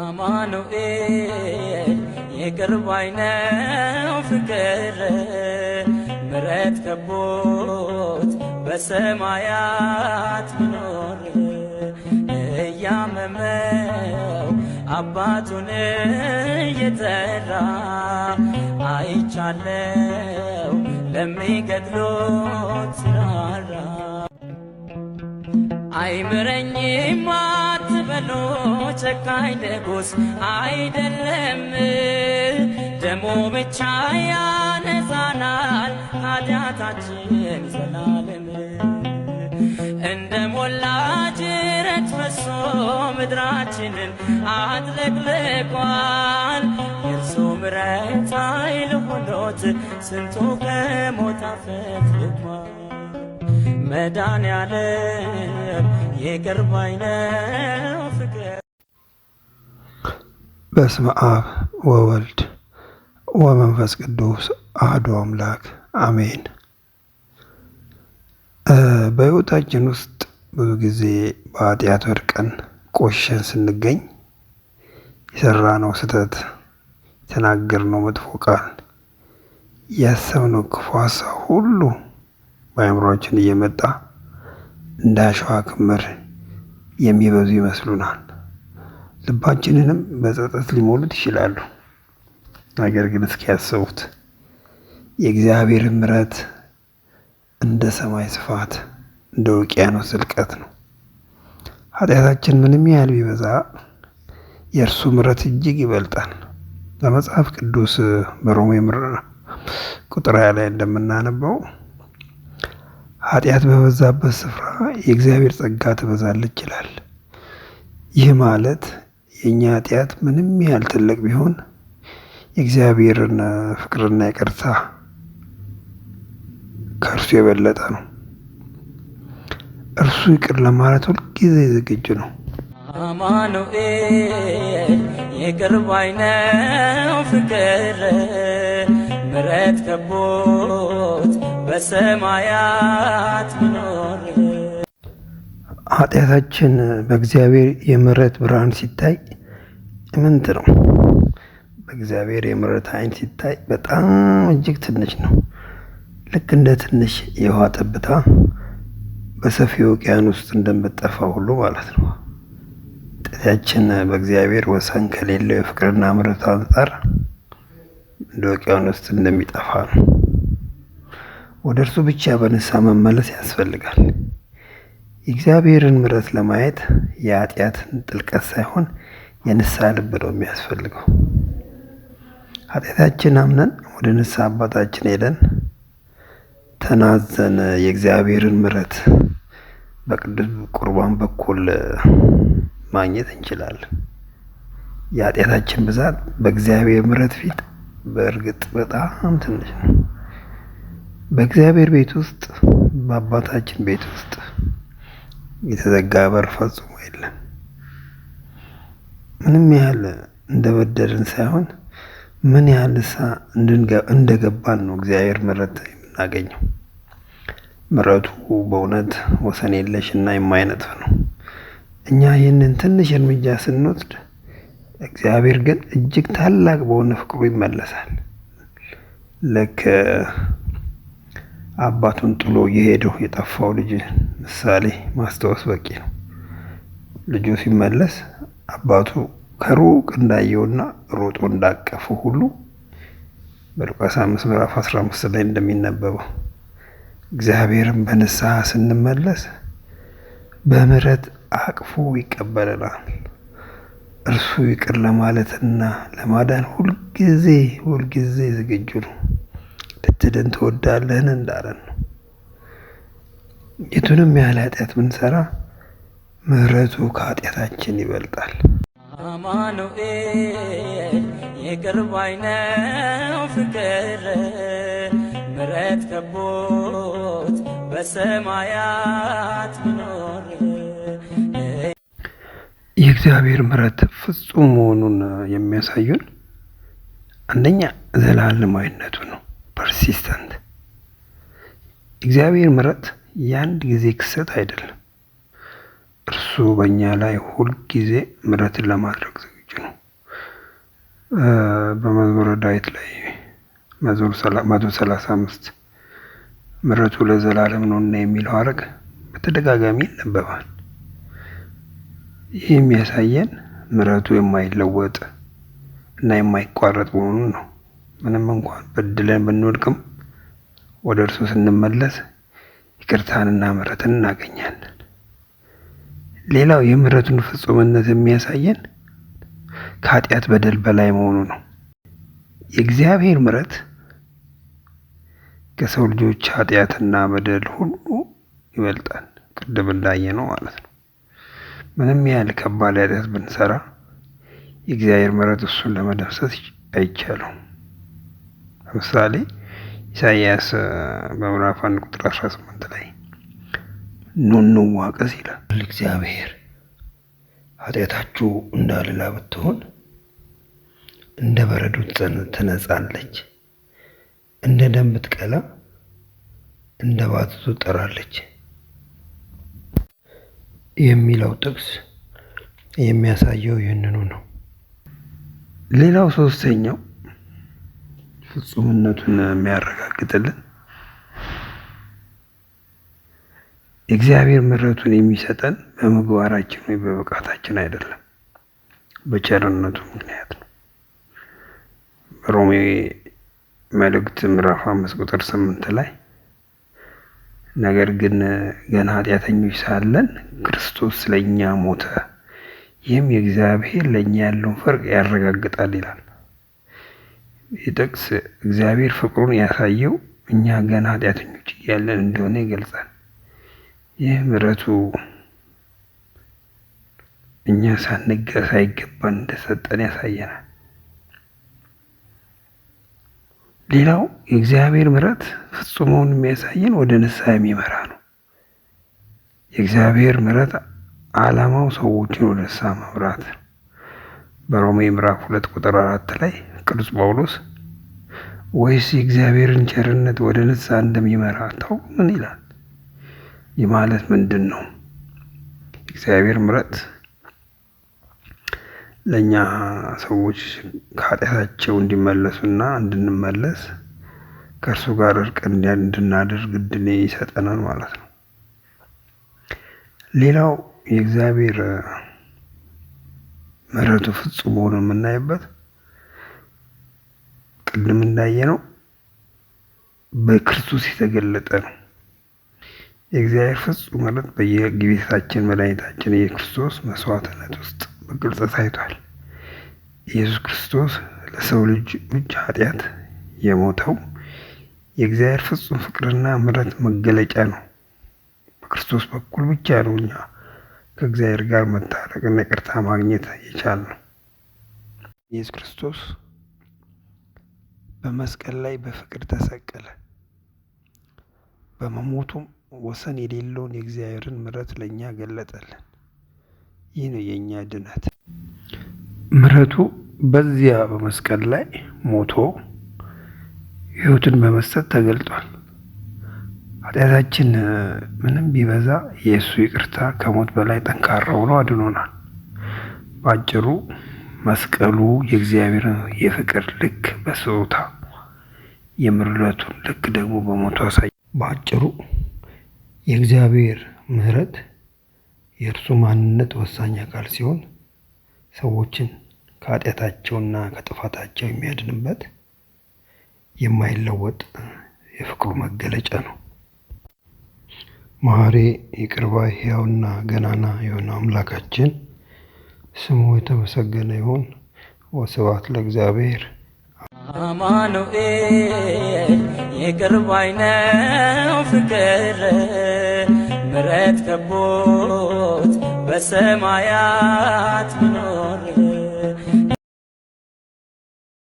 አማኑኤል የቅርብ አይነው ፍቅር ምረት ከቦት በሰማያት ቢኖር እያመመው አባቱን እየጠራ አይቻለው ለሚገድሎት ሲራራ አይምረኝም አትበሉ ጨካኝ ንጉሥ አይደለም ደሙ ብቻ ያነጻናል ኃጢአታችን ዘላለም እንደ ሞላ ጅረት ፈሶ ምድራችንን አጥለቅልቋል የእርሱ ምሕረት ኃይል ሆኖት ስንቱ ከሞት አፈትልቋል መድኃኔዓለም ይቅር ባይ ነው ፍቅር። በስመ አብ ወወልድ ወመንፈስ ቅዱስ አሐዱ አምላክ አሜን። በሕይወታችን ውስጥ ብዙ ጊዜ በኃጢአት ወድቀን ቆሸን ስንገኝ የሰራነው ስህተት፣ የተናገርነው መጥፎ ቃል፣ ያሰብነው ክፉ ሀሳብ ሁሉ በአእምሮአችን እየመጣ እንደ አሸዋ ክምር የሚበዙ ይመስሉናል። ልባችንንም በጸጸት ሊሞሉት ይችላሉ። ነገር ግን እስኪ ያስቡት፣ የእግዚአብሔር ምሕረት እንደ ሰማይ ስፋት እንደ ውቅያኖስ ጥልቀት ነው። ኃጢአታችን ምንም ያህል ቢበዛ የእርሱ ምሕረት እጅግ ይበልጣል። በመጽሐፍ ቅዱስ በሮሜ ቁጥር 20 ላይ እንደምናነበው ኃጢአት በበዛበት ስፍራ የእግዚአብሔር ጸጋ ትበዛለች ይላል። ይህ ማለት የእኛ ኃጢአት ምንም ያህል ትልቅ ቢሆን የእግዚአብሔርን ፍቅርና ይቅርታ ከእርሱ የበለጠ ነው። እርሱ ይቅር ለማለት ሁልጊዜ ዝግጁ ነው። አማኑኤል ይቅር ባይ ነው ፍቅር ምሕረት ከቦት በሰማያት ቢኖር ኃጢአታችን በእግዚአብሔር የምሕረት ብርሃን ሲታይ ምንት ነው። በእግዚአብሔር የምሕረት ዓይን ሲታይ በጣም እጅግ ትንሽ ነው። ልክ እንደ ትንሽ የውሃ ጠብታ በሰፊው ውቅያኖስ ውስጥ እንደምትጠፋ ሁሉ ማለት ነው። ኃጢአታችን በእግዚአብሔር ወሰን ከሌለው የፍቅርና ምሕረት አንጻር እንደ ውቅያኖስ ውስጥ እንደሚጠፋ ነው። ወደ እርሱ ብቻ በንስሐ መመለስ ያስፈልጋል። የእግዚአብሔርን ምሕረት ለማየት የኃጢአትን ጥልቀት ሳይሆን የንስሐ ልብ ነው የሚያስፈልገው። ኃጢአታችን አምነን ወደ ንስሐ አባታችን ሄደን ተናዘን የእግዚአብሔርን ምሕረት በቅዱስ ቁርባን በኩል ማግኘት እንችላለን። የኃጢአታችን ብዛት በእግዚአብሔር ምሕረት ፊት በእርግጥ በጣም ትንሽ ነው። በእግዚአብሔር ቤት ውስጥ በአባታችን ቤት ውስጥ የተዘጋ በር ፈጽሞ የለም። ምንም ያህል እንደበደልን ሳይሆን ምን ያህል እንደገባን ነው እግዚአብሔር ምሕረት የምናገኘው። ምሕረቱ በእውነት ወሰን የለሽ እና የማይነጥፍ ነው። እኛ ይህንን ትንሽ እርምጃ ስንወስድ እግዚአብሔር ግን እጅግ ታላቅ በሆነ ፍቅሩ ይመለሳል። ልክ አባቱን ጥሎ የሄደው የጠፋው ልጅ ምሳሌ ማስታወስ በቂ ነው። ልጁ ሲመለስ አባቱ ከሩቅ እንዳየውና ሮጦ እንዳቀፈው ሁሉ በሉቃስ 5 ምዕራፍ 15 ላይ እንደሚነበበው እግዚአብሔርን በንስሐ ስንመለስ በምሕረት አቅፎ ይቀበለናል። እርሱ ይቅር ለማለትና ለማዳን ሁልጊዜ ዝግጁ ነው። ልትድን ትወዳለህን እንዳለን ነው። የቱንም ያህል ኃጢአት ብንሰራ ምሕረቱ ከኃጢአታችን ይበልጣል። አማኑኤል ይቅር ባይ ነው ፍቅር ምሕረት ከቦት በሰማያት ቢኖር የእግዚአብሔር ምሕረት ፍጹም መሆኑን የሚያሳዩን አንደኛ ዘላለማዊነቱ ነው። ፐርሲስተንት እግዚአብሔር ምሕረት የአንድ ጊዜ ክስተት አይደለም። እርሱ በእኛ ላይ ሁልጊዜ ምሕረትን ለማድረግ ዝግጁ ነው። በመዝሙረ ዳዊት ላይ መዝሙር 135 ምሕረቱ ለዘላለም ነውና የሚለው ሐረግ በተደጋጋሚ ይነበባል። ይህ የሚያሳየን ምሕረቱ የማይለወጥ እና የማይቋረጥ መሆኑን ነው። ምንም እንኳን በድለን ብንወድቅም ወደ እርሱ ስንመለስ ይቅርታንና ምሕረትን እናገኛለን። ሌላው የምሕረቱን ፍጹምነት የሚያሳየን ከኃጢአት በደል በላይ መሆኑ ነው። የእግዚአብሔር ምሕረት ከሰው ልጆች ኃጢአትና በደል ሁሉ ይበልጣል። ቅድም እንዳየነው ማለት ነው። ምንም ያህል ከባድ ኃጢአት ብንሰራ የእግዚአብሔር ምሕረት እሱን ለመደምሰስ አይቻልም። ለምሳሌ ኢሳይያስ በምዕራፍ 1 ቁጥር 18 ላይ ኑ እንዋቀስ ይላል እግዚአብሔር። ኃጢአታችሁ እንደ አለላ ብትሆን እንደ በረዶ ትነጻለች፣ እንደ ደም ብትቀላ እንደ ባትቱ ትጠራለች የሚለው ጥቅስ የሚያሳየው ይህንኑ ነው። ሌላው ሶስተኛው ፍጹምነቱን የሚያረጋግጥልን እግዚአብሔር ምሕረቱን የሚሰጠን በምግባራችን ወይ በብቃታችን አይደለም፣ በቸርነቱ ምክንያት ነው። በሮሜ መልእክት ምዕራፍ 5 ቁጥር 8 ላይ ነገር ግን ገና ኃጢአተኞች ሳለን ክርስቶስ ስለኛ ሞተ፣ ይህም የእግዚአብሔር ለኛ ያለውን ፍቅር ያረጋግጣል ይላል። ይህ ጥቅስ እግዚአብሔር ፍቅሩን ያሳየው እኛ ገና ኃጢአተኞች እያለን እንደሆነ ይገልጻል። ይህ ምሕረቱ እኛ ሳይገባን እንደሰጠን ያሳየናል። ሌላው የእግዚአብሔር ምሕረት ፍጹሙን የሚያሳየን ወደ ንስሐ የሚመራ ነው። የእግዚአብሔር ምሕረት ዓላማው ሰዎችን ወደ ንስሐ መምራት ነው። በሮሜ ምዕራፍ 2 ቁጥር 4 ላይ ቅዱስ ጳውሎስ ወይስ የእግዚአብሔርን ቸርነት ወደ ንስሐ እንደሚመራ አታውቁምን ይላል። ይህ ማለት ምንድን ነው? እግዚአብሔር ምሕረት ለኛ ሰዎች ከኃጢአታቸው እንዲመለሱና እንድንመለስ ከእርሱ ጋር እርቅ እንድናደርግ እድል ይሰጠናል ማለት ነው። ሌላው የእግዚአብሔር ምሕረቱ ፍጹም ሆኖ የምናይበት ቅድም እንዳየነው በክርስቶስ የተገለጠ ነው። የእግዚአብሔር ፍጹም ምሕረት በየጌታችን መድኃኒታችን የክርስቶስ መስዋዕትነት ውስጥ በግልጽ ታይቷል። ኢየሱስ ክርስቶስ ለሰው ልጅ ብቻ ኃጢአት የሞተው የእግዚአብሔር ፍጹም ፍቅርና ምሕረት መገለጫ ነው። በክርስቶስ በኩል ብቻ ነው እኛ ከእግዚአብሔር ጋር መታረቅና ይቅርታ ማግኘት የቻልነው። ኢየሱስ ክርስቶስ በመስቀል ላይ በፍቅር ተሰቀለ። በመሞቱም ወሰን የሌለውን የእግዚአብሔርን ምሕረት ለእኛ ገለጠልን። ይህ ነው የእኛ ድነት። ምሕረቱ በዚያ በመስቀል ላይ ሞቶ ሕይወትን በመስጠት ተገልጧል። ኃጢአታችን ምንም ቢበዛ የእሱ ይቅርታ ከሞት በላይ ጠንካራ ሆኖ አድኖናል። በአጭሩ መስቀሉ የእግዚአብሔር የፍቅር ልክ በስጦታ የምሕረቱን ልክ ደግሞ በሞቱ አሳየ። በአጭሩ የእግዚአብሔር ምሕረት የእርሱ ማንነት ወሳኝ አካል ሲሆን ሰዎችን ከኃጢአታቸውና ከጥፋታቸው የሚያድንበት የማይለወጥ የፍቅሩ መገለጫ ነው። መሐሪ ይቅር ባይ ሕያውና ገናና የሆነ አምላካችን ስሙ የተመሰገነ ይሁን። ወስብሐት ለእግዚአብሔር። አማኑኤል ይቅር ባይ ነው ፍቅር ምሕረት ከቦት በሰማያት መኖር